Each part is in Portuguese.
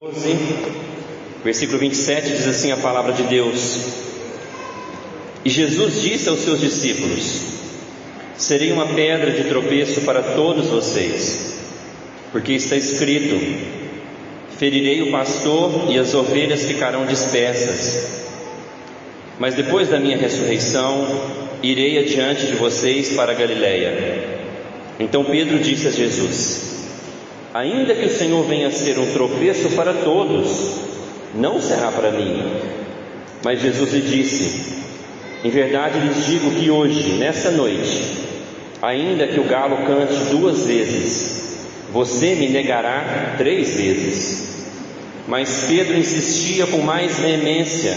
12, versículo 27, diz assim a palavra de Deus: E Jesus disse aos seus discípulos: Serei uma pedra de tropeço para todos vocês, porque está escrito: Ferirei o pastor e as ovelhas ficarão dispersas. Mas depois da minha ressurreição, irei adiante de vocês para a Galiléia. Então Pedro disse a Jesus: Ainda que o Senhor venha a ser um tropeço para todos, não será para mim. Mas Jesus lhe disse: Em verdade lhes digo que hoje, nessa noite, ainda que o galo cante 2 vezes, você me negará 3 vezes. Mas Pedro insistia com mais veemência: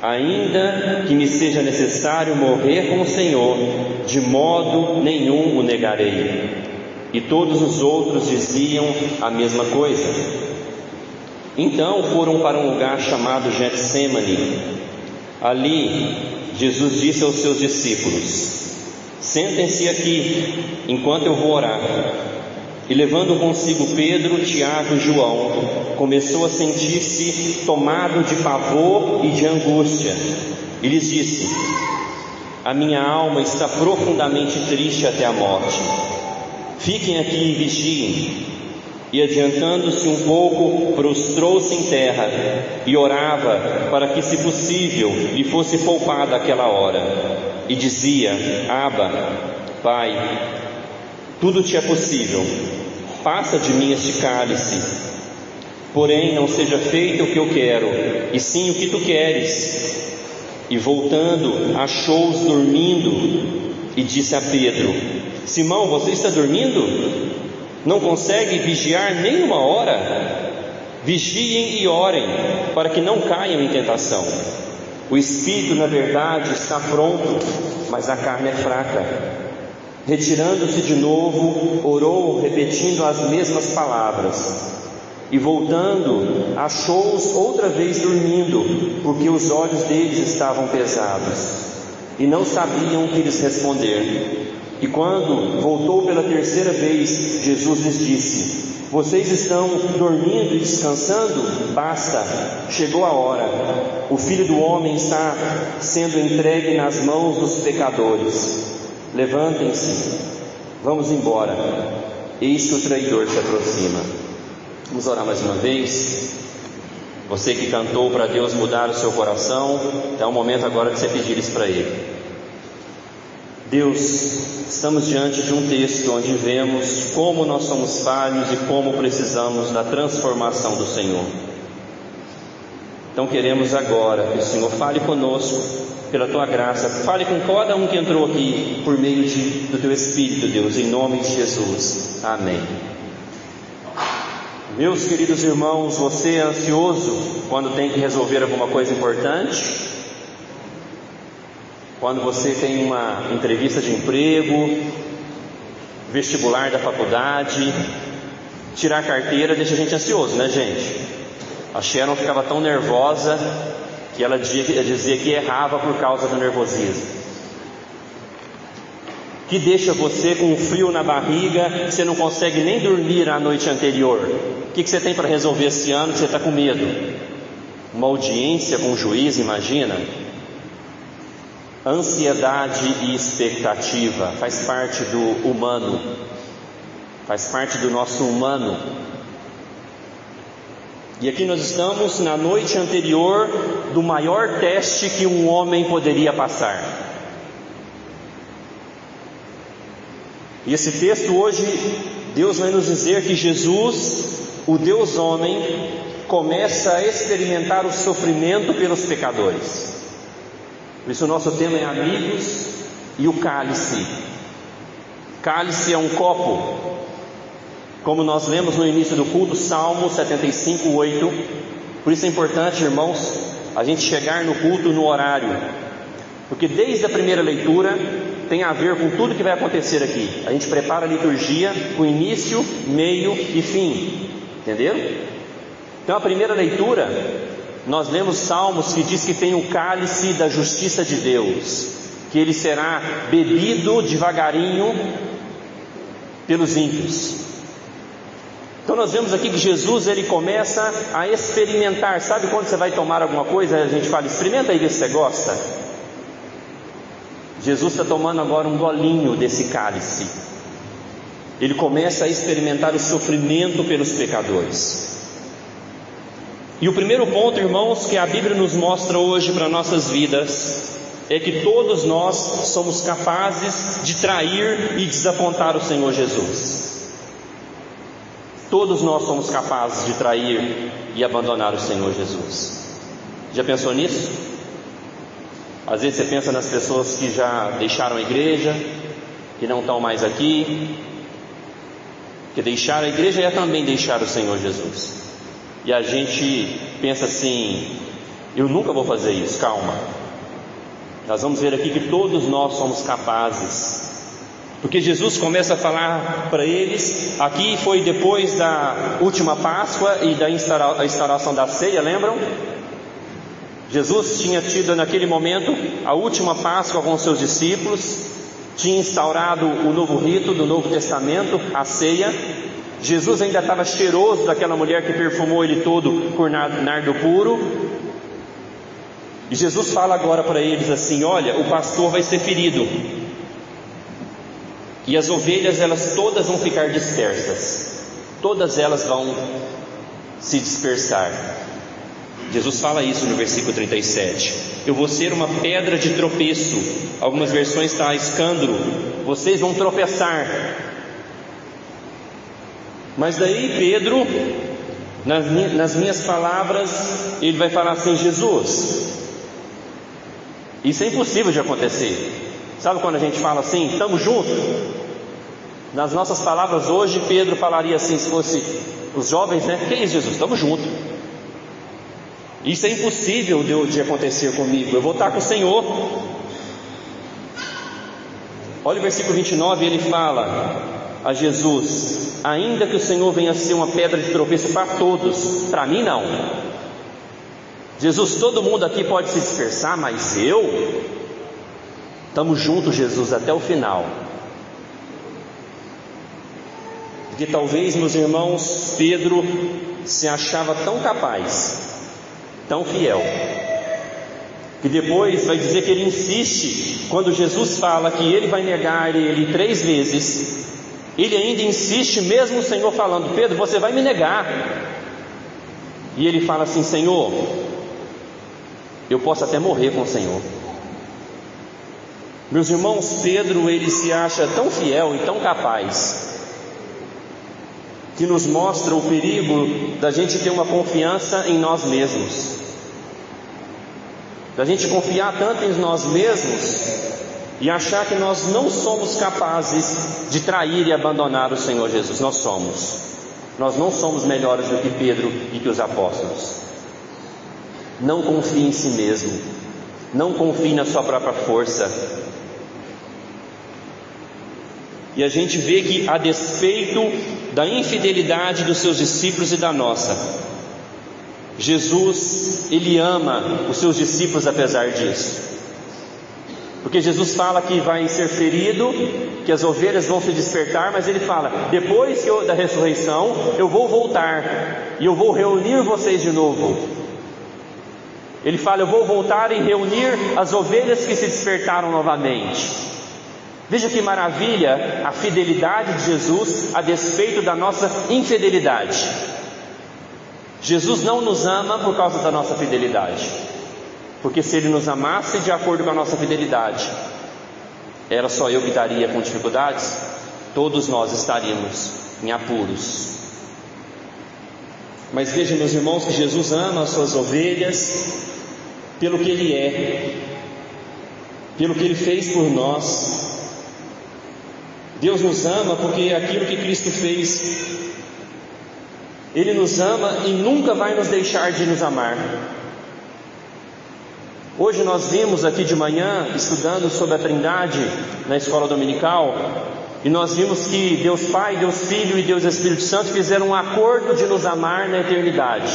Ainda que me seja necessário morrer com o Senhor, de modo nenhum o negarei. E todos os outros diziam a mesma coisa. Então foram para um lugar chamado Getsêmani. Ali Jesus disse aos seus discípulos: Sentem-se aqui, enquanto eu vou orar. E levando consigo Pedro, Tiago e João, começou a sentir-se tomado de pavor e de angústia. E lhes disse: A minha alma está profundamente triste até a morte. Fiquem aqui e vigiem. E adiantando-se um pouco, prostrou-se em terra e orava para que, se possível, lhe fosse poupada aquela hora. E dizia: Abba, Pai, tudo te é possível, passa de mim este cálice. Porém não seja feito o que eu quero, e sim o que tu queres. E voltando, achou-os dormindo, e disse a Pedro: Simão, você está dormindo? Não consegue vigiar nem 1 hora? Vigiem e orem, para que não caiam em tentação. O espírito, na verdade, está pronto, mas a carne é fraca. Retirando-se de novo, orou, repetindo as mesmas palavras. E voltando, achou-os outra vez dormindo, porque os olhos deles estavam pesados, e não sabiam o que lhes responder. E quando voltou pela 3ª vez, Jesus lhes disse: Vocês estão dormindo e descansando? Basta, chegou a hora. O Filho do Homem está sendo entregue nas mãos dos pecadores. Levantem-se, vamos embora. Eis que o traidor se aproxima. Vamos orar mais uma vez. Você que cantou para Deus mudar o seu coração, é o momento agora de você pedir isso para Ele. Deus, estamos diante de um texto onde vemos como nós somos falhos e como precisamos da transformação do Senhor. Então queremos agora que o Senhor fale conosco, pela Tua graça, fale com cada um que entrou aqui, por meio do Teu Espírito, Deus, em nome de Jesus. Amém. Meus queridos irmãos, você é ansioso quando tem que resolver alguma coisa importante? Quando você tem uma entrevista de emprego, vestibular da faculdade, tirar carteira deixa a gente ansioso, né, gente? A Sharon ficava tão nervosa que ela dizia que errava por causa do nervosismo. Que deixa você com um frio na barriga, você não consegue nem dormir a noite anterior. O que você tem para resolver esse ano que você está com medo? Uma audiência com o juiz, imagina? Ansiedade e expectativa faz parte do humano, faz parte do nosso humano. E aqui nós estamos na noite anterior do maior teste que um homem poderia passar. E esse texto hoje, Deus vai nos dizer que Jesus, o Deus homem, começa a experimentar o sofrimento pelos pecadores. Por isso o nosso tema é amigos e o cálice. Cálice é um copo, como nós lemos no início do culto, Salmo 75, 8. Por isso é importante, irmãos, a gente chegar no culto no horário, porque desde a primeira leitura tem a ver com tudo que vai acontecer aqui. A gente prepara a liturgia com início, meio e fim, entenderam? Então a primeira leitura, nós lemos Salmos que diz que tem o cálice da justiça de Deus, que ele será bebido devagarinho pelos ímpios. Então nós vemos aqui que Jesus, ele começa a experimentar. Sabe quando você vai tomar alguma coisa, a gente fala, experimenta aí ver se você gosta? Jesus está tomando agora um golinho desse cálice. Ele começa a experimentar o sofrimento pelos pecadores. E o primeiro ponto, irmãos, que a Bíblia nos mostra hoje para nossas vidas, é que todos nós somos capazes de trair e desapontar o Senhor Jesus. Todos nós somos capazes de trair e abandonar o Senhor Jesus. Já pensou nisso? Às vezes você pensa nas pessoas que já deixaram a igreja, que não estão mais aqui, que deixaram a igreja é também deixar o Senhor Jesus. E a gente pensa assim, eu nunca vou fazer isso. Calma, nós vamos ver aqui que todos nós somos capazes, porque Jesus começa a falar para eles. Aqui foi depois da última Páscoa e da instauração da ceia, lembram? Jesus tinha tido naquele momento a última Páscoa com seus discípulos, tinha instaurado o novo rito do Novo Testamento, a ceia. Jesus ainda estava cheiroso daquela mulher que perfumou ele todo por nardo puro. E Jesus fala agora para eles assim: olha, o pastor vai ser ferido, e as ovelhas, elas todas vão ficar dispersas, todas elas vão se dispersar. Jesus fala isso no versículo 37. Eu vou ser uma pedra de tropeço. Algumas versões está escândalo. Vocês vão tropeçar. Mas daí Pedro, nas minhas palavras, ele vai falar assim: Jesus, isso é impossível de acontecer. Sabe quando a gente fala assim, estamos juntos? Nas nossas palavras hoje, Pedro falaria assim, se fosse os jovens, né? Que é isso, Jesus? Estamos juntos. Isso é impossível de acontecer comigo. Eu vou estar com o Senhor. Olha o versículo 29, ele fala a Jesus: ainda que o Senhor venha a ser uma pedra de tropeço para todos, para mim não. Jesus, todo mundo aqui pode se dispersar, mas eu? Estamos juntos, Jesus, até o final. Porque talvez, meus irmãos, Pedro se achava tão capaz, tão fiel, que depois vai dizer que ele insiste. Quando Jesus fala que ele vai negar ele 3 vezes, ele ainda insiste, mesmo o Senhor falando: Pedro, você vai me negar. E ele fala assim: Senhor, eu posso até morrer com o Senhor. Meus irmãos, Pedro, ele se acha tão fiel e tão capaz, que nos mostra o perigo da gente ter uma confiança em nós mesmos, da gente confiar tanto em nós mesmos e achar que nós não somos capazes de trair e abandonar o Senhor Jesus. Nós não somos melhores do que Pedro e que os apóstolos. Não confie em si mesmo, não confie na sua própria força. E a gente vê que, a despeito da infidelidade dos seus discípulos e da nossa, Jesus, ele ama os seus discípulos apesar disso. Porque Jesus fala que vai ser ferido, que as ovelhas vão se despertar, mas ele fala: depois da ressurreição, eu vou voltar e eu vou reunir vocês de novo. Ele fala: eu vou voltar e reunir as ovelhas que se despertaram novamente. Veja que maravilha a fidelidade de Jesus a despeito da nossa infidelidade. Jesus não nos ama por causa da nossa fidelidade, porque se Ele nos amasse de acordo com a nossa fidelidade, era só eu que estaria com dificuldades? Todos nós estaríamos em apuros. Mas veja, meus irmãos, que Jesus ama as suas ovelhas pelo que Ele é, pelo que Ele fez por nós. Deus nos ama porque aquilo que Cristo fez. Ele nos ama e nunca vai nos deixar de nos amar. Hoje nós vimos aqui de manhã, estudando sobre a Trindade na escola dominical, e nós vimos que Deus Pai, Deus Filho e Deus Espírito Santo fizeram um acordo de nos amar na eternidade.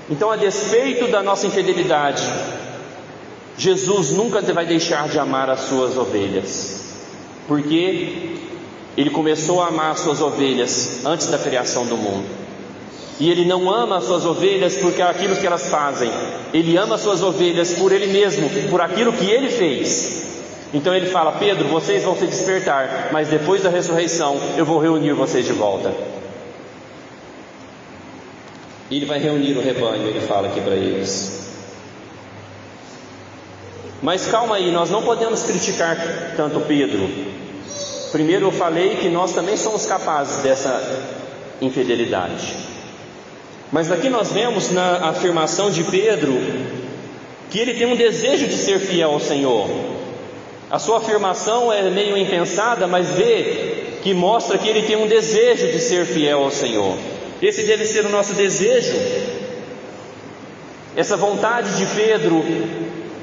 Então, a despeito da nossa infidelidade, Jesus nunca vai deixar de amar as suas ovelhas. Por quê? Ele começou a amar as suas ovelhas antes da criação do mundo. E Ele não ama as suas ovelhas por aquilo que elas fazem. Ele ama as suas ovelhas por Ele mesmo, por aquilo que Ele fez. Então Ele fala: Pedro, vocês vão se despertar, mas depois da ressurreição eu vou reunir vocês de volta. Ele vai reunir o rebanho, Ele fala aqui para eles. Mas calma aí, nós não podemos criticar tanto Pedro. Primeiro eu falei que nós também somos capazes dessa infidelidade. Mas aqui nós vemos na afirmação de Pedro que ele tem um desejo de ser fiel ao Senhor. A sua afirmação é meio impensada, mas vê que mostra que ele tem um desejo de ser fiel ao Senhor. Esse deve ser o nosso desejo. Essa vontade de Pedro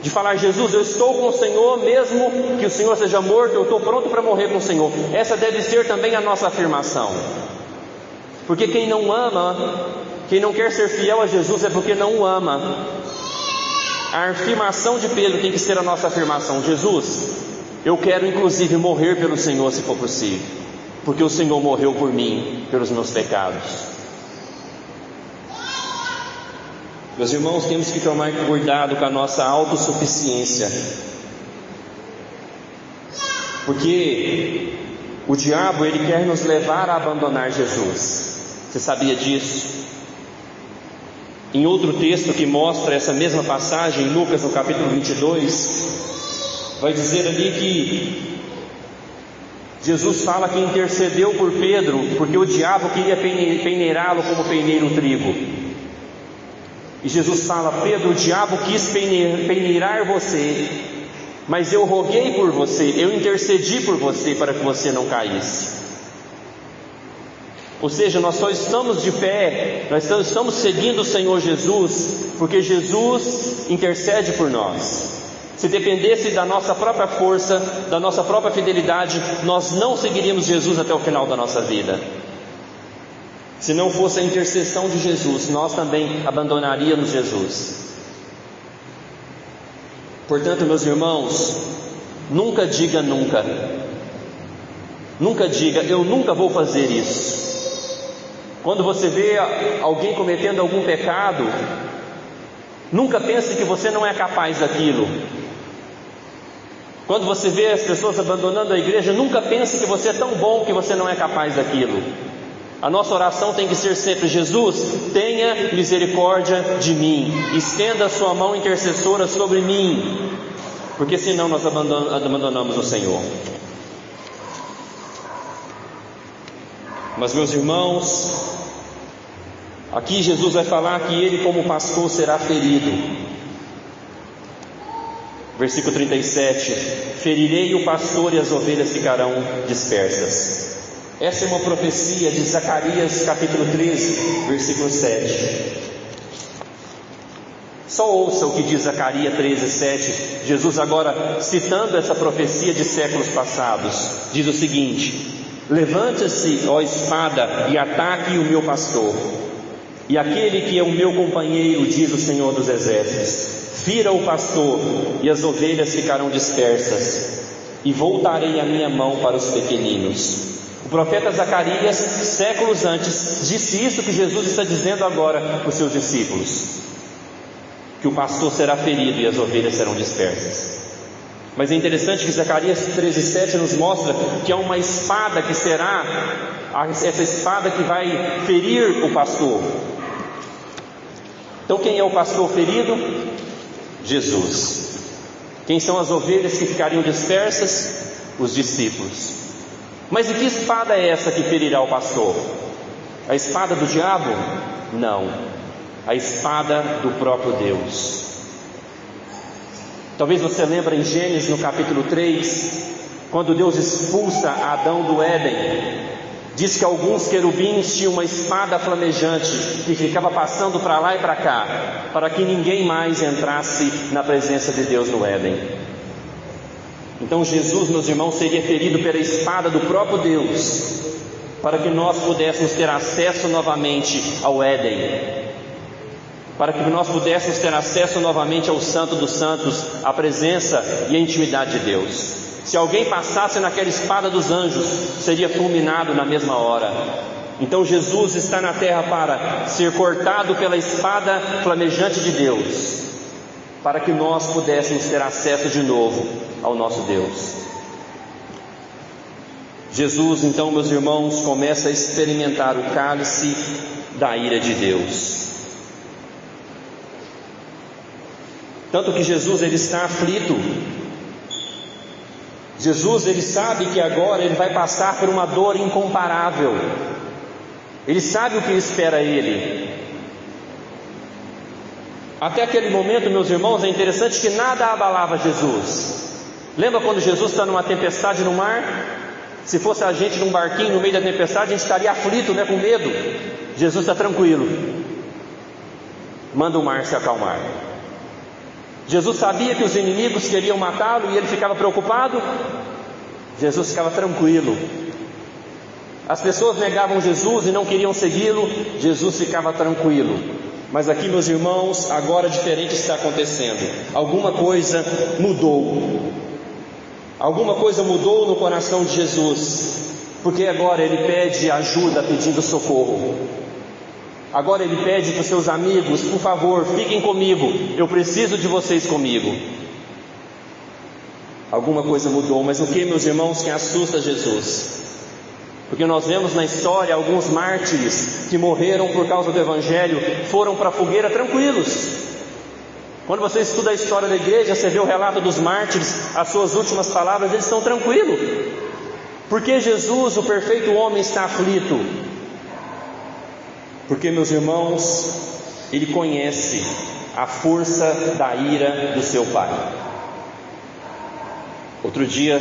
de falar: Jesus, eu estou com o Senhor, mesmo que o Senhor seja morto, eu estou pronto para morrer com o Senhor. Essa deve ser também a nossa afirmação. Porque quem não ama, quem não quer ser fiel a Jesus, é porque não o ama. A afirmação de Pedro tem que ser a nossa afirmação: Jesus, eu quero inclusive morrer pelo Senhor, se for possível, porque o Senhor morreu por mim, pelos meus pecados. Meus irmãos, temos que tomar cuidado com a nossa autossuficiência, porque o diabo, ele quer nos levar a abandonar Jesus. Você sabia disso? Em outro texto que mostra essa mesma passagem, Lucas no capítulo 22, vai dizer ali que Jesus fala que intercedeu por Pedro, porque o diabo queria peneirá-lo como peneira o trigo. E Jesus fala: Pedro, o diabo quis peneirar você, mas eu roguei por você, eu intercedi por você para que você não caísse. Ou seja, nós só estamos de pé, nós estamos seguindo o Senhor Jesus, porque Jesus intercede por nós. Se dependesse da nossa própria força, da nossa própria fidelidade, nós não seguiríamos Jesus até o final da nossa vida. Se não fosse a intercessão de Jesus, nós também abandonaríamos Jesus. Portanto, meus irmãos, nunca diga nunca. Nunca diga: eu nunca vou fazer isso. Quando você vê alguém cometendo algum pecado, nunca pense que você não é capaz daquilo. Quando você vê as pessoas abandonando a igreja, nunca pense que você é tão bom que você não é capaz daquilo. A nossa oração tem que ser sempre: Jesus, tenha misericórdia de mim, estenda a sua mão intercessora sobre mim, porque senão nós abandonamos o Senhor. Mas, meus irmãos, aqui Jesus vai falar que ele, como pastor, será ferido. Versículo 37: ferirei o pastor e as ovelhas ficarão dispersas. Essa é uma profecia de Zacarias capítulo 13, versículo 7. Só ouça o que diz Zacarias 13, 7. Jesus agora, citando essa profecia de séculos passados, diz o seguinte: levante-se, ó espada, e ataque o meu pastor, e aquele que é o meu companheiro, diz o Senhor dos Exércitos, fira o pastor, e as ovelhas ficarão dispersas, e voltarei a minha mão para os pequeninos. O profeta Zacarias, séculos antes, disse isso que Jesus está dizendo agora para os seus discípulos, que o pastor será ferido e as ovelhas serão dispersas. Mas é interessante que Zacarias 13:7 nos mostra que há uma espada que será, essa espada que vai ferir o pastor. Então quem é o pastor ferido? Jesus. Quem são as ovelhas que ficariam dispersas? Os discípulos. Mas e que espada é essa que ferirá o pastor? A espada do diabo? Não, a espada do próprio Deus. Talvez você lembre em Gênesis no capítulo 3, quando Deus expulsa Adão do Éden, diz que alguns querubins tinham uma espada flamejante que ficava passando para lá e para cá, para que ninguém mais entrasse na presença de Deus no Éden. Então Jesus, meus irmãos, seria ferido pela espada do próprio Deus, para que nós pudéssemos ter acesso novamente ao Éden, para que nós pudéssemos ter acesso novamente ao Santo dos Santos, à presença e à intimidade de Deus. Se alguém passasse naquela espada dos anjos, seria fulminado na mesma hora. Então Jesus está na terra para ser cortado pela espada flamejante de Deus, para que nós pudéssemos ter acesso de novo ao nosso Deus. Jesus, então, meus irmãos, começa a experimentar o cálice da ira de Deus. Tanto que Jesus, ele está aflito. Jesus, ele sabe que agora ele vai passar por uma dor incomparável. Ele sabe o que espera ele. Até aquele momento, meus irmãos, é interessante que nada abalava Jesus. Lembra quando Jesus está numa tempestade no mar? Se fosse a gente num barquinho no meio da tempestade, a gente estaria aflito, com medo. Jesus está tranquilo. Manda o mar se acalmar. Jesus sabia que os inimigos queriam matá-lo e ele ficava preocupado. Jesus ficava tranquilo. As pessoas negavam Jesus e não queriam segui-lo. Jesus ficava tranquilo. Mas aqui, meus irmãos, agora diferente está acontecendo. Alguma coisa mudou. Alguma coisa mudou no coração de Jesus, porque agora ele pede ajuda, pedindo socorro. Agora ele pede para os seus amigos: por favor, fiquem comigo, eu preciso de vocês comigo. Alguma coisa mudou, mas o que, meus irmãos, que assusta Jesus? Porque nós vemos na história alguns mártires que morreram por causa do Evangelho, foram para a fogueira tranquilos. Quando você estuda a história da igreja, você vê o relato dos mártires, as suas últimas palavras, eles estão tranquilos. Porque Jesus, o perfeito homem, está aflito? Porque, meus irmãos, ele conhece a força da ira do seu Pai. Outro dia,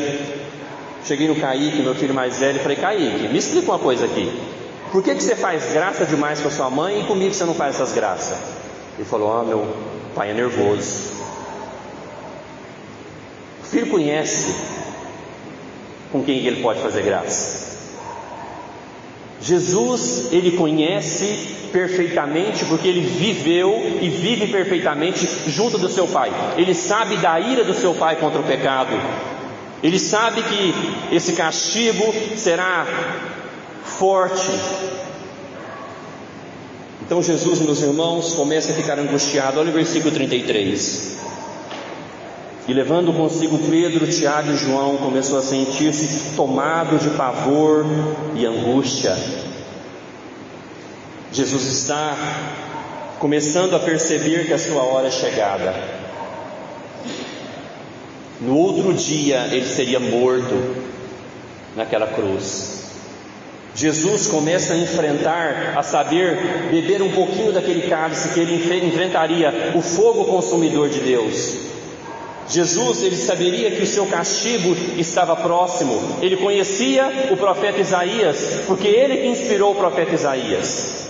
cheguei no Kaique, meu filho mais velho, e falei: Kaique, me explica uma coisa aqui. Por que você faz graça demais com a sua mãe e comigo você não faz essas graças? Ele falou: meu pai é nervoso. O filho conhece com quem ele pode fazer graça. Jesus, ele conhece perfeitamente, porque ele viveu e vive perfeitamente junto do seu Pai. Ele sabe da ira do seu Pai contra o pecado. Ele sabe que esse castigo será forte. Então Jesus, meus irmãos, começa a ficar angustiado. Olha o versículo 33. E levando consigo Pedro, Tiago e João, começou a sentir-se tomado de pavor e angústia. Jesus está começando a perceber que a sua hora é chegada. No outro dia ele seria morto naquela cruz. Jesus começa a enfrentar, a saber, beber um pouquinho daquele cálice que ele enfrentaria o fogo consumidor de Deus. Jesus, ele saberia que o seu castigo estava próximo. Ele conhecia o profeta Isaías, porque ele que inspirou o profeta Isaías.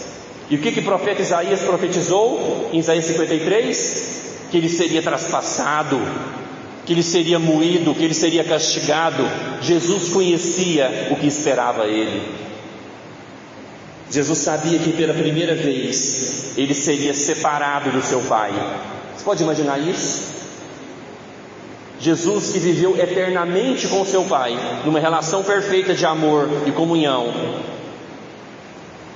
E o que o profeta Isaías profetizou em Isaías 53? Que ele seria traspassado, que ele seria moído, que ele seria castigado. Jesus conhecia o que esperava ele. Jesus sabia que pela primeira vez ele seria separado do seu Pai. Você pode imaginar isso? Jesus, que viveu eternamente com seu Pai, numa relação perfeita de amor e comunhão,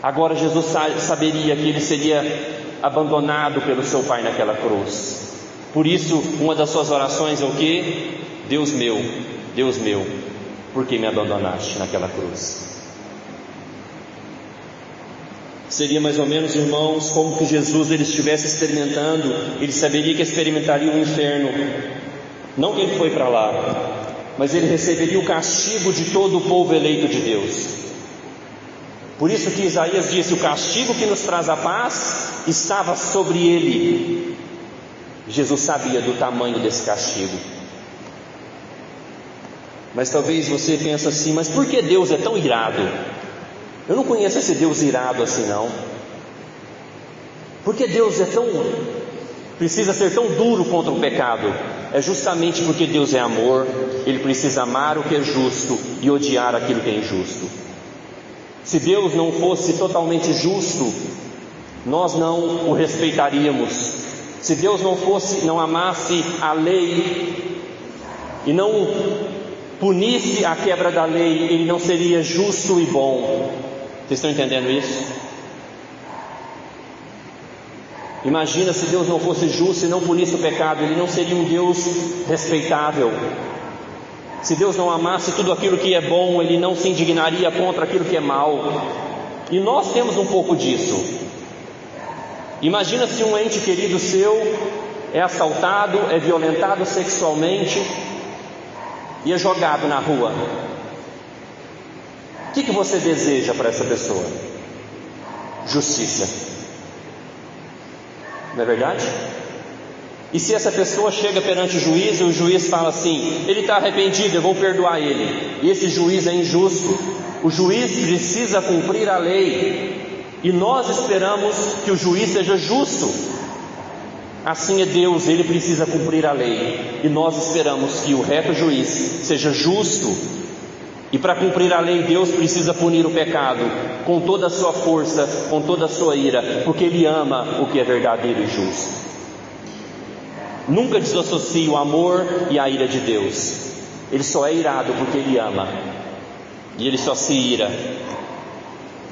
agora Jesus saberia que ele seria abandonado pelo seu Pai naquela cruz. Por isso, uma das suas orações é o quê? Deus meu, por que me abandonaste naquela cruz? Seria mais ou menos, irmãos, como que Jesus ele estivesse experimentando. Ele saberia que experimentaria o inferno. Não que ele foi para lá, mas ele receberia o castigo de todo o povo eleito de Deus. Por isso que Isaías disse: o castigo que nos traz a paz estava sobre ele. Jesus sabia do tamanho desse castigo. Mas talvez você pense assim: mas por que Deus é tão irado? Eu não conheço esse Deus irado assim não. Por que Deus precisa ser tão duro contra o pecado? É justamente porque Deus é amor. Ele precisa amar o que é justo e odiar aquilo que é injusto. Se Deus não fosse totalmente justo, nós não o respeitaríamos. Se Deus não amasse a lei e não punisse a quebra da lei, ele não seria justo e bom. Vocês estão entendendo isso? Imagina se Deus não fosse justo e não punisse o pecado, ele não seria um Deus respeitável. Se Deus não amasse tudo aquilo que é bom, ele não se indignaria contra aquilo que é mal. E nós temos um pouco disso. Imagina se um ente querido seu é assaltado, é violentado sexualmente e é jogado na rua. O que você deseja para essa pessoa? Justiça. Não é verdade? E se essa pessoa chega perante o juiz e o juiz fala assim: ele está arrependido, eu vou perdoar ele, e esse juiz é injusto, o juiz precisa cumprir a lei, e nós esperamos que o juiz seja justo. Assim é Deus, ele precisa cumprir a lei, e nós esperamos que o reto juiz seja justo. E para cumprir a lei, Deus precisa punir o pecado com toda a sua força, com toda a sua ira, porque Ele ama o que é verdadeiro e justo. Nunca desassocie o amor e a ira de Deus. Ele só é irado porque Ele ama, e Ele só se ira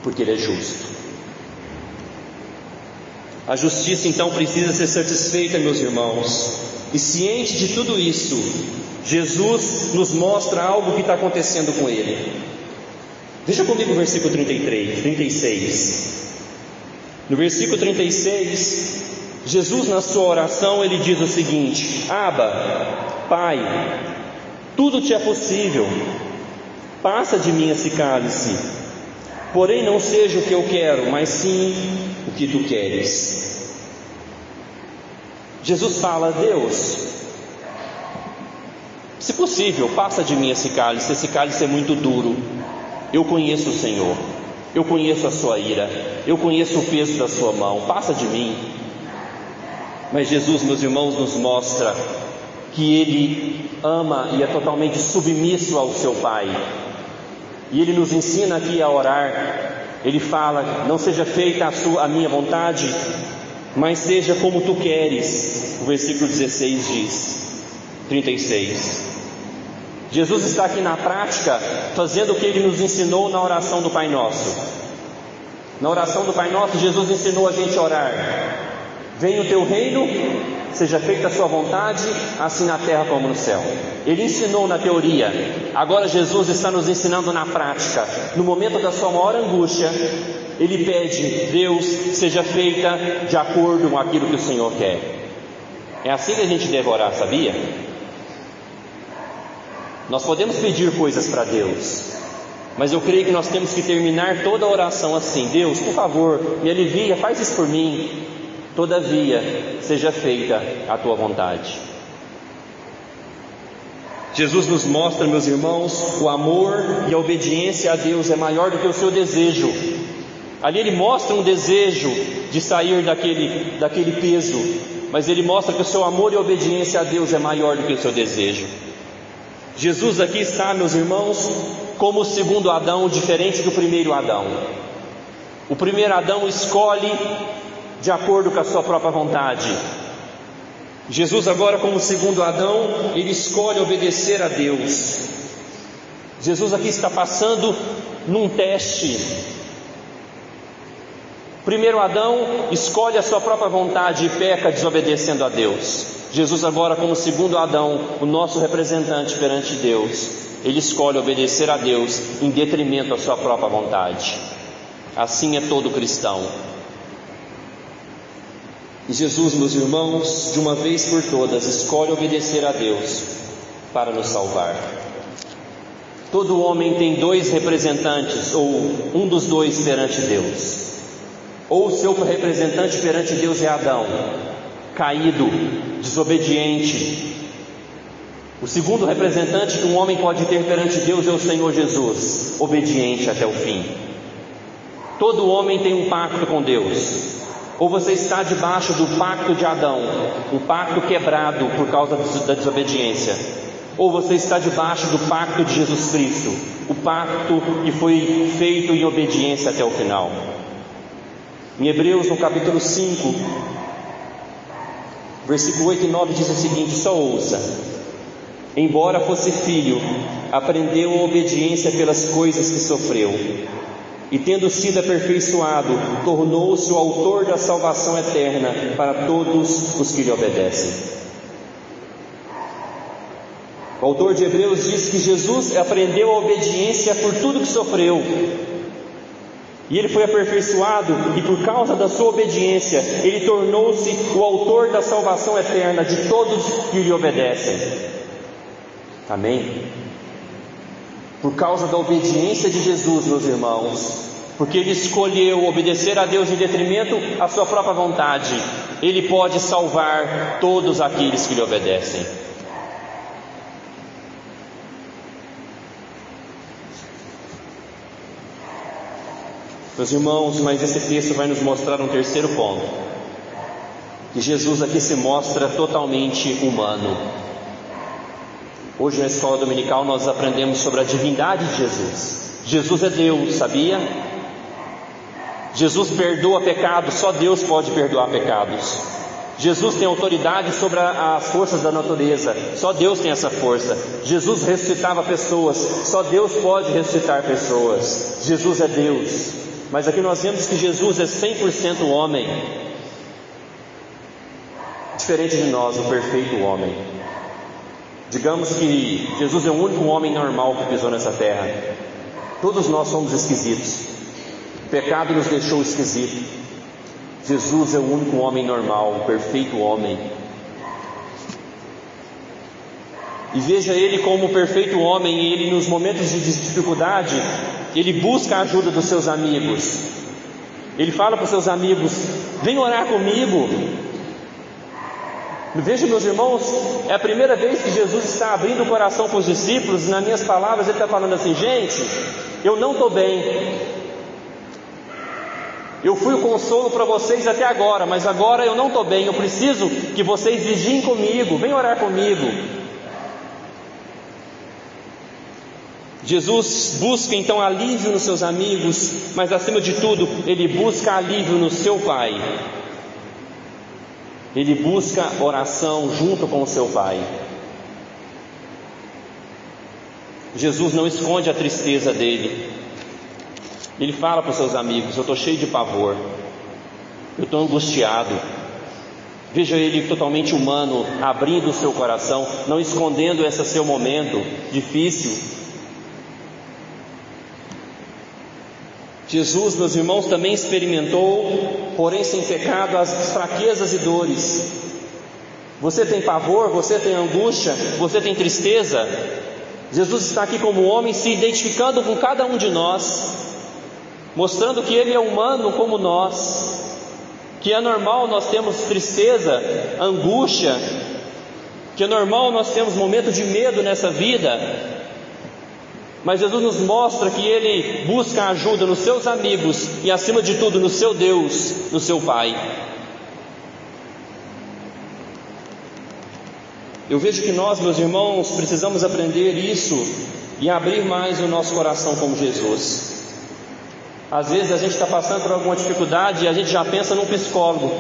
porque Ele é justo. A justiça então precisa ser satisfeita, meus irmãos, e ciente de tudo isso, Jesus nos mostra algo que está acontecendo com Ele. Veja comigo o versículo 36. No versículo 36, Jesus, na sua oração, Ele diz o seguinte: Abba, Pai, tudo te é possível, passa de mim esse cálice, porém não seja o que eu quero, mas sim o que tu queres. Jesus fala: Deus, se possível, passa de mim esse cálice é muito duro. Eu conheço o Senhor, eu conheço a sua ira, eu conheço o peso da sua mão, passa de mim. Mas Jesus, meus irmãos, nos mostra que Ele ama e é totalmente submisso ao seu Pai. E Ele nos ensina aqui a orar. Ele fala: não seja feita a minha vontade, mas seja como tu queres. O versículo 16 diz, 36. Jesus está aqui na prática fazendo o que Ele nos ensinou na oração do Pai Nosso. Na oração do Pai Nosso, Jesus ensinou a gente a orar: venha o teu reino, seja feita a sua vontade, assim na terra como no céu. Ele ensinou na teoria, agora Jesus está nos ensinando na prática. No momento da sua maior angústia, Ele pede: Deus, seja feita de acordo com aquilo que o Senhor quer. É assim que a gente deve orar, sabia? Nós podemos pedir coisas para Deus, mas eu creio que nós temos que terminar toda a oração assim: Deus, por favor, me alivia, faz isso por mim, todavia seja feita a tua vontade. Jesus nos mostra, meus irmãos, o amor e a obediência a Deus é maior do que o seu desejo. Ali Ele mostra um desejo de sair daquele peso, mas Ele mostra que o seu amor e obediência a Deus é maior do que o seu desejo. Jesus aqui está, meus irmãos, como o segundo Adão, diferente do primeiro Adão. O primeiro Adão escolhe de acordo com a sua própria vontade. Jesus agora, como o segundo Adão, Ele escolhe obedecer a Deus. Jesus aqui está passando num teste. O primeiro Adão escolhe a sua própria vontade e peca desobedecendo a Deus. Jesus agora, como segundo Adão, o nosso representante perante Deus, Ele escolhe obedecer a Deus em detrimento à sua própria vontade. Assim é todo cristão. E Jesus, meus irmãos, de uma vez por todas, escolhe obedecer a Deus para nos salvar. Todo homem tem dois representantes, ou um dos dois perante Deus. Ou o seu representante perante Deus é Adão, caído, desobediente. O segundo representante que um homem pode ter perante Deus é o Senhor Jesus, obediente até o fim. Todo homem tem um pacto com Deus. Ou você está debaixo do pacto de Adão, um pacto quebrado por causa da desobediência, ou você está debaixo do pacto de Jesus Cristo, o pacto que foi feito em obediência até o final. Em Hebreus, no capítulo 5, versículo 8 e 9 diz o seguinte: só ouça: embora fosse filho, aprendeu a obediência pelas coisas que sofreu, e tendo sido aperfeiçoado, tornou-se o autor da salvação eterna para todos os que lhe obedecem. O autor de Hebreus diz que Jesus aprendeu a obediência por tudo que sofreu, e ele foi aperfeiçoado, e por causa da sua obediência, ele tornou-se o autor da salvação eterna de todos que lhe obedecem. Amém? Por causa da obediência de Jesus, meus irmãos, porque ele escolheu obedecer a Deus em detrimento à sua própria vontade, ele pode salvar todos aqueles que lhe obedecem. Meus irmãos, mas esse texto vai nos mostrar um terceiro ponto, que Jesus aqui se mostra totalmente humano. Hoje na escola dominical nós aprendemos sobre a divindade de Jesus. Jesus é Deus, sabia? Jesus perdoa pecados, só Deus pode perdoar pecados. Jesus tem autoridade sobre as forças da natureza, só Deus tem essa força. Jesus ressuscitava pessoas, só Deus pode ressuscitar pessoas. Jesus é Deus. Mas aqui nós vemos que Jesus é 100% homem, diferente de nós, o perfeito homem. Digamos que Jesus é o único homem normal que pisou nessa terra. Todos nós somos esquisitos, o pecado nos deixou esquisitos. Jesus é o único homem normal, o perfeito homem. E veja ele como o perfeito homem, e ele nos momentos de dificuldade, ele busca a ajuda dos seus amigos. Ele fala para os seus amigos: vem orar comigo. Veja, meus irmãos, é a primeira vez que Jesus está abrindo o coração para os discípulos. Nas minhas palavras ele está falando assim: gente, eu não estou bem, eu fui o consolo para vocês até agora, mas agora eu não estou bem, eu preciso que vocês vigiem comigo, vem orar comigo. Jesus busca então alívio nos seus amigos, mas acima de tudo, ele busca alívio no seu Pai. Ele busca oração junto com o seu Pai. Jesus não esconde a tristeza dele. Ele fala para os seus amigos: eu estou cheio de pavor, eu estou angustiado. Veja ele totalmente humano, abrindo o seu coração, não escondendo esse seu momento difícil. Jesus, meus irmãos, também experimentou, porém sem pecado, as fraquezas e dores. Você tem pavor, você tem angústia, você tem tristeza. Jesus está aqui como homem, se identificando com cada um de nós, mostrando que ele é humano como nós, que é normal nós temos tristeza, angústia, que é normal nós temos momentos de medo nessa vida. Mas Jesus nos mostra que ele busca ajuda nos seus amigos e, acima de tudo, no seu Deus, no seu Pai. Eu vejo que nós, meus irmãos, precisamos aprender isso e abrir mais o nosso coração como Jesus. Às vezes a gente está passando por alguma dificuldade e a gente já pensa num psicólogo.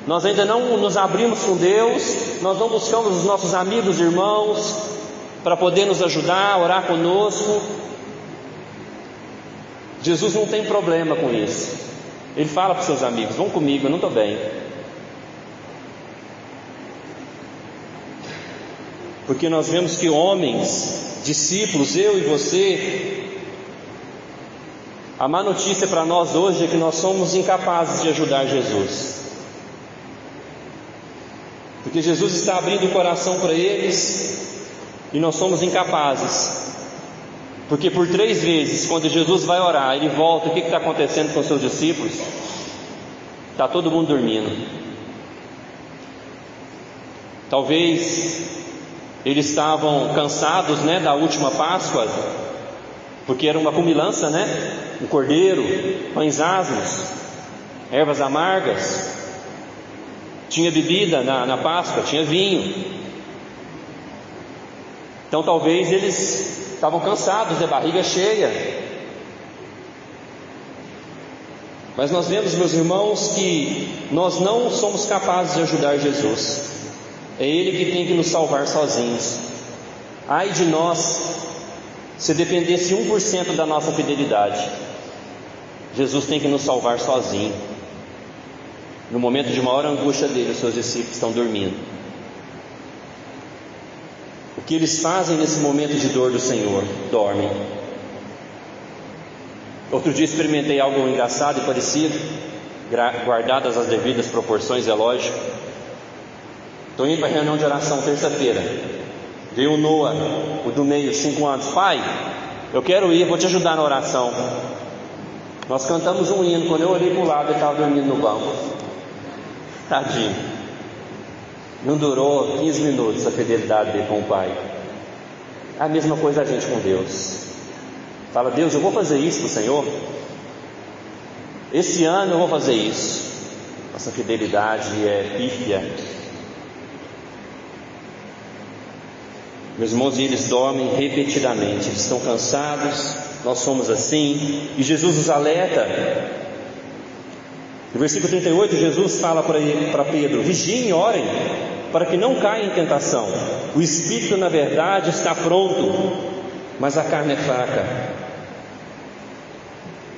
Nós ainda não nos abrimos com Deus, nós não buscamos os nossos amigos, irmãos, para poder nos ajudar, orar conosco. Jesus não tem problema com isso. Ele fala para os seus amigos: vão comigo, eu não estou bem. Porque nós vemos que homens, discípulos, eu e você, a má notícia para nós hoje é que nós somos incapazes de ajudar Jesus. Porque Jesus está abrindo o coração para eles e nós somos incapazes. Porque por 3 vezes, quando Jesus vai orar, ele volta, o que está acontecendo com os seus discípulos? Está todo mundo dormindo. Talvez eles estavam cansados, da última Páscoa, porque era uma comilança, um cordeiro, pães asmos, ervas amargas, tinha bebida na Páscoa, tinha vinho. Então talvez eles estavam cansados, barriga cheia. Mas nós vemos, meus irmãos, que nós não somos capazes de ajudar Jesus. É Ele que tem que nos salvar sozinhos. Ai de nós, se dependesse 1% da nossa fidelidade. Jesus tem que nos salvar sozinho. No momento de maior angústia dele, os seus discípulos estão dormindo. O que eles fazem nesse momento de dor do Senhor? Dormem. Outro dia experimentei algo engraçado e parecido, guardadas as devidas proporções, é lógico. Estou indo para a reunião de oração terça-feira. Veio o Noah, o do meio, 5 anos. Pai, eu quero ir, vou te ajudar na oração. Nós cantamos um hino. Quando eu olhei para o lado, ele estava dormindo no banco. Tadinho. Não durou 15 minutos a fidelidade dele com o Pai. É a mesma coisa a gente com Deus. Fala: Deus, eu vou fazer isso para o Senhor. Esse ano eu vou fazer isso. Nossa fidelidade é pífia. Meus irmãos, eles dormem repetidamente, eles estão cansados, nós somos assim, e Jesus os alerta. No versículo 38, Jesus fala para Pedro: vigiem e orem, para que não caia em tentação. O espírito, na verdade, está pronto, mas a carne é fraca.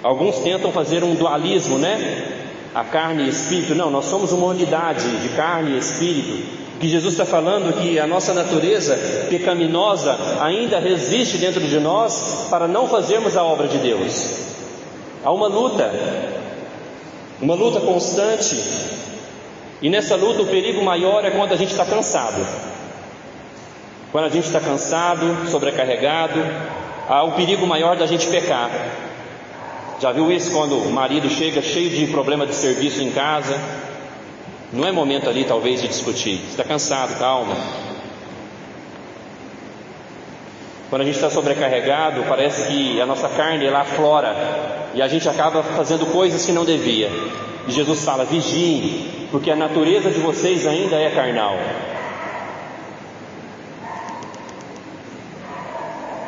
Alguns tentam fazer um dualismo, né? A carne e espírito. Não, nós somos uma unidade de carne e espírito. O que Jesus está falando é que a nossa natureza pecaminosa ainda resiste dentro de nós para não fazermos a obra de Deus. Há uma luta constante, e nessa luta o perigo maior é quando a gente está cansado. Quando a gente está cansado, sobrecarregado, há o perigo maior da gente pecar. Já viu isso quando o marido chega cheio de problema de serviço em casa? Não é momento ali talvez de discutir. Você está cansado, calma. Quando a gente está sobrecarregado, parece que a nossa carne ela aflora e a gente acaba fazendo coisas que não devia. E Jesus fala: vigiem, porque a natureza de vocês ainda é carnal.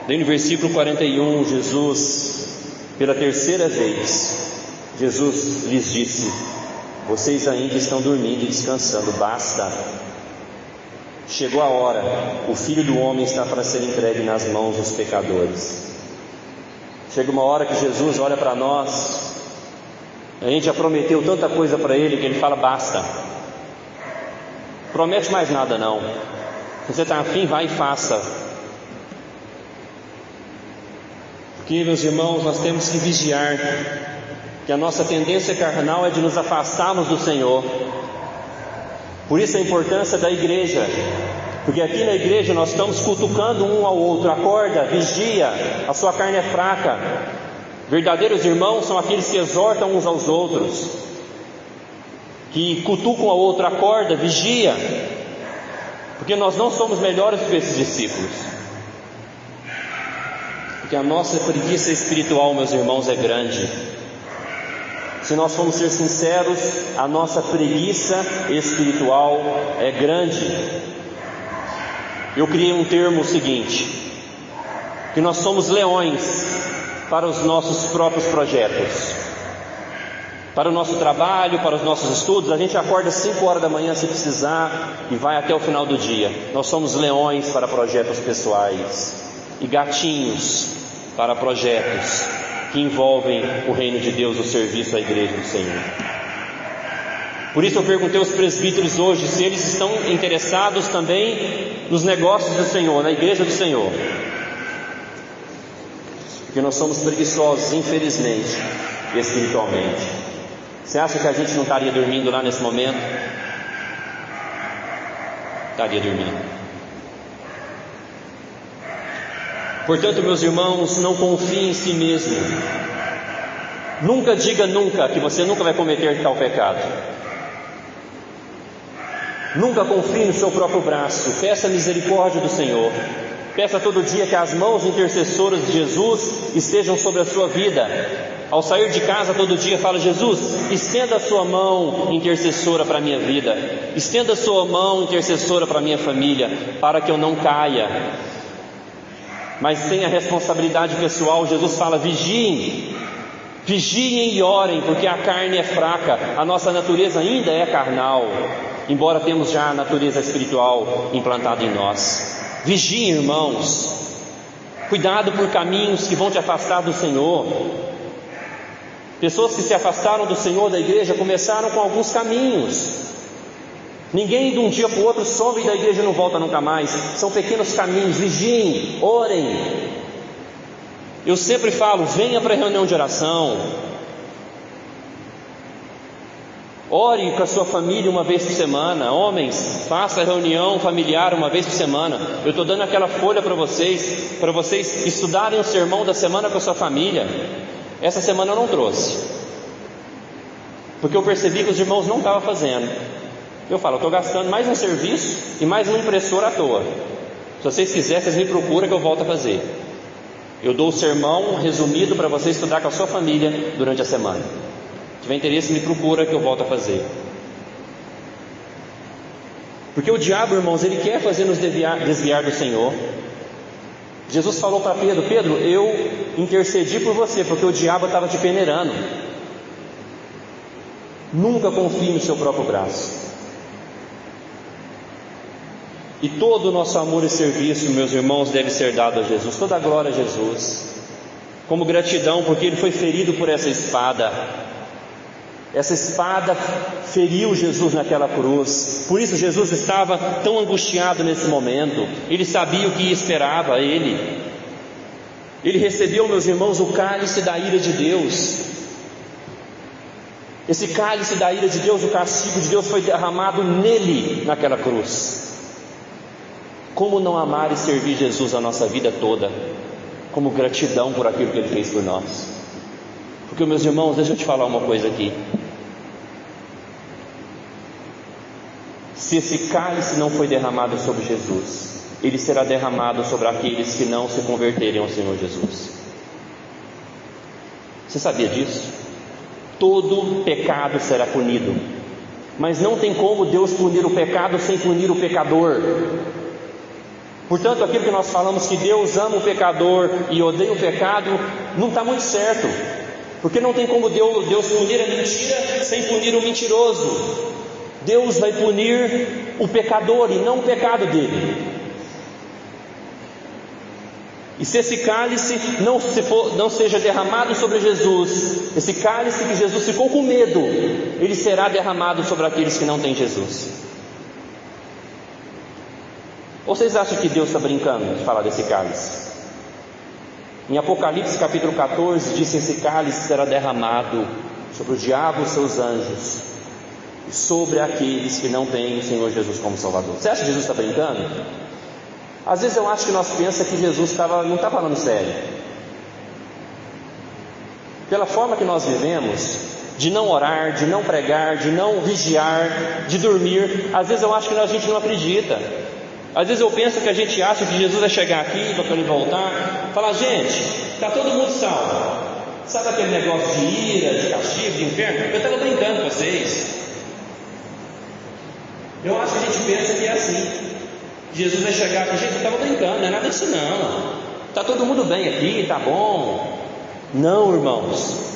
Daí no versículo 41, Jesus, pela terceira vez, Jesus lhes disse: vocês ainda estão dormindo e descansando, basta. Chegou a hora, o Filho do Homem está para ser entregue nas mãos dos pecadores. Chega uma hora que Jesus olha para nós, a gente já prometeu tanta coisa para Ele, que Ele fala: basta. Promete mais nada não. Se você está afim, vai e faça. Porque, meus irmãos, nós temos que vigiar, que a nossa tendência carnal é de nos afastarmos do Senhor. Por isso a importância da igreja, porque aqui na igreja nós estamos cutucando um ao outro. Acorda, vigia, a sua carne é fraca. Verdadeiros irmãos são aqueles que exortam uns aos outros, que cutucam ao outro. Acorda, vigia, porque nós não somos melhores do que esses discípulos. Porque a nossa preguiça espiritual, meus irmãos, é grande. Se nós formos ser sinceros, a nossa preguiça espiritual é grande. Eu criei um termo seguinte, que nós somos leões para os nossos próprios projetos, para o nosso trabalho, para os nossos estudos. A gente acorda às 5 horas da manhã se precisar e vai até o final do dia. Nós somos leões para projetos pessoais e gatinhos para projetos que envolvem o reino de Deus, o serviço à igreja do Senhor. Por isso eu perguntei aos presbíteros hoje se eles estão interessados também nos negócios do Senhor, na igreja do Senhor. Porque nós somos preguiçosos, infelizmente, espiritualmente. Você acha que a gente não estaria dormindo lá nesse momento? Estaria dormindo. Portanto, meus irmãos, não confie em si mesmo. Nunca diga nunca que você nunca vai cometer tal pecado. Nunca confie no seu próprio braço. Peça a misericórdia do Senhor. Peça todo dia que as mãos intercessoras de Jesus estejam sobre a sua vida. Ao sair de casa todo dia, fala: Jesus, estenda a sua mão intercessora para a minha vida. Estenda a sua mão intercessora para a minha família, para que eu não caia. Mas tem a responsabilidade pessoal. Jesus fala: vigiem, vigiem e orem, porque a carne é fraca, a nossa natureza ainda é carnal. embora temos já a natureza espiritual implantada em nós. Vigiem, irmãos, cuidado por caminhos que vão te afastar do Senhor. Pessoas que se afastaram do Senhor, da igreja, começaram com alguns caminhos. Ninguém de um dia para o outro some da igreja e não volta nunca mais. São pequenos caminhos. Vigiem, orem. Eu sempre falo, venha para a reunião de oração. Ore com a sua família uma vez por semana. Homens, faça a reunião familiar uma vez por semana. Eu estou dando aquela folha para vocês estudarem o sermão da semana com a sua família. Essa semana eu não trouxe, porque eu percebi que os irmãos não estavam fazendo. Eu falo, eu estou gastando mais um serviço e mais uma impressora à toa. Se vocês quiserem, vocês me procuram que eu volto a fazer. Eu dou o sermão resumido para você estudar com a sua família durante a semana. Se tiver interesse, me procura que eu volto a fazer. Porque o diabo, irmãos, ele quer fazer nos desviar do Senhor. Jesus falou para Pedro: Pedro, eu intercedi por você, porque o diabo estava te peneirando. Nunca confie no seu próprio braço. E todo o nosso amor e serviço, meus irmãos, deve ser dado a Jesus. Toda a glória a Jesus, como gratidão, porque Ele foi ferido por essa espada. Essa espada feriu Jesus naquela cruz. Por isso Jesus estava tão angustiado nesse momento. Ele sabia o que esperava a Ele. Ele recebeu, meus irmãos, o cálice da ira de Deus. Esse cálice da ira de Deus, o castigo de Deus, foi derramado nele naquela cruz. Como não amar e servir Jesus a nossa vida toda, como gratidão por aquilo que Ele fez por nós? Porque, meus irmãos, deixa eu te falar uma coisa aqui. Se esse cálice não foi derramado sobre Jesus, ele será derramado sobre aqueles que não se converterem ao Senhor Jesus. Você sabia disso? Todo pecado será punido, mas não tem como Deus punir o pecado sem punir o pecador. Portanto, aquilo que nós falamos que Deus ama o pecador e odeia o pecado, não está muito certo, porque não tem como Deus punir a mentira sem punir o mentiroso. Deus vai punir o pecador e não o pecado dele. E se esse cálice não seja derramado sobre Jesus, esse cálice que Jesus ficou com medo, ele será derramado sobre aqueles que não têm Jesus. Ou vocês acham que Deus está brincando de falar desse cálice? Em Apocalipse capítulo 14 diz que esse cálice será derramado sobre o diabo e os seus anjos, e sobre aqueles que não têm o Senhor Jesus como Salvador. Você acha que Jesus está brincando? Às vezes eu acho que nós pensamos que Jesus não está falando sério. Pela forma que nós vivemos, de não orar, de não pregar, de não vigiar, de dormir, às vezes eu acho que a gente não acredita. Às vezes eu penso que a gente acha que Jesus vai chegar aqui, para ele voltar, falar: gente, está todo mundo salvo. Sabe aquele negócio de ira, de castigo, de inferno? Eu estava brincando com vocês. Eu acho que a gente pensa que é assim. Jesus vai chegar aqui, gente, eu estava brincando, não é nada disso não. Está todo mundo bem aqui, está bom. Não, irmãos.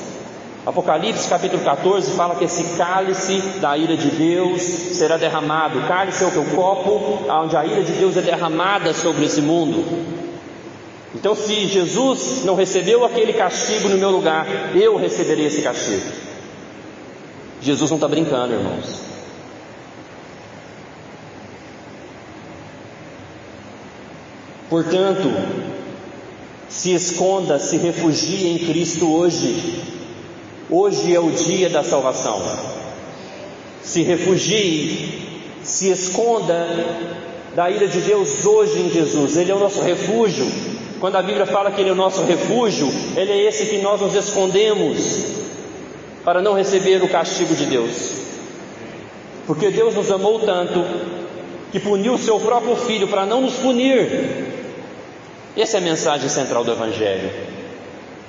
Apocalipse capítulo 14 fala que esse cálice da ira de Deus será derramado. O cálice é o copo onde a ira de Deus é derramada sobre esse mundo. Então, se Jesus não recebeu aquele castigo no meu lugar, eu receberei esse castigo. Jesus não está brincando, irmãos. Portanto, se esconda, se refugie em Cristo hoje. Hoje é o dia da salvação. Se refugie, se esconda da ira de Deus hoje em Jesus. Ele é o nosso refúgio. Quando a Bíblia fala que Ele é o nosso refúgio, Ele é esse que nós nos escondemos para não receber o castigo de Deus. Porque Deus nos amou tanto que puniu o seu próprio Filho para não nos punir. Essa é a mensagem central do Evangelho.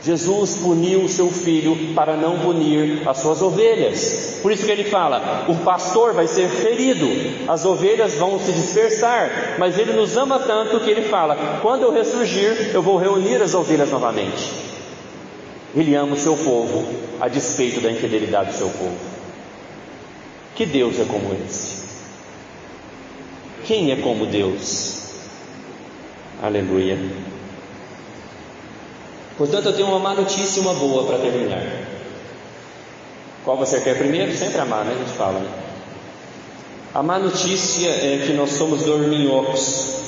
Jesus puniu o seu Filho para não punir as suas ovelhas. Por isso que Ele fala: o pastor vai ser ferido, as ovelhas vão se dispersar, mas Ele nos ama tanto que Ele fala: quando eu ressurgir, eu vou reunir as ovelhas novamente. Ele ama o seu povo a despeito da infidelidade do seu povo. Que Deus é como esse? Quem é como Deus? Aleluia. Portanto, eu tenho uma má notícia e uma boa para terminar. Qual você quer primeiro? Sempre a má, né? A gente fala, né? A má notícia é que nós somos dorminhocos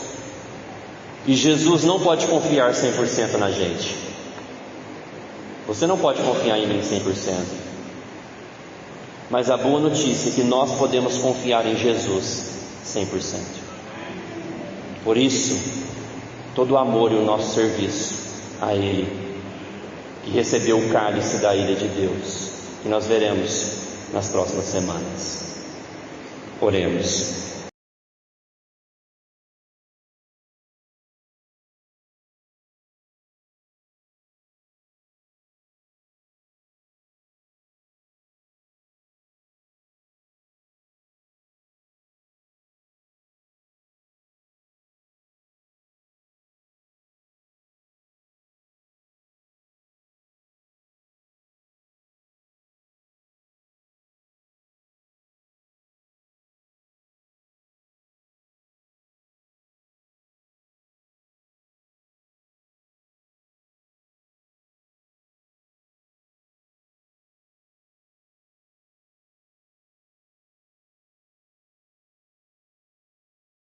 e Jesus não pode confiar 100% na gente. Você não pode confiar em mim 100%. Mas a boa notícia é que nós podemos confiar em Jesus 100%. Por isso, todo o amor e o nosso serviço a Ele, que recebeu o cálice da ira de Deus, que nós veremos nas próximas semanas. Oremos.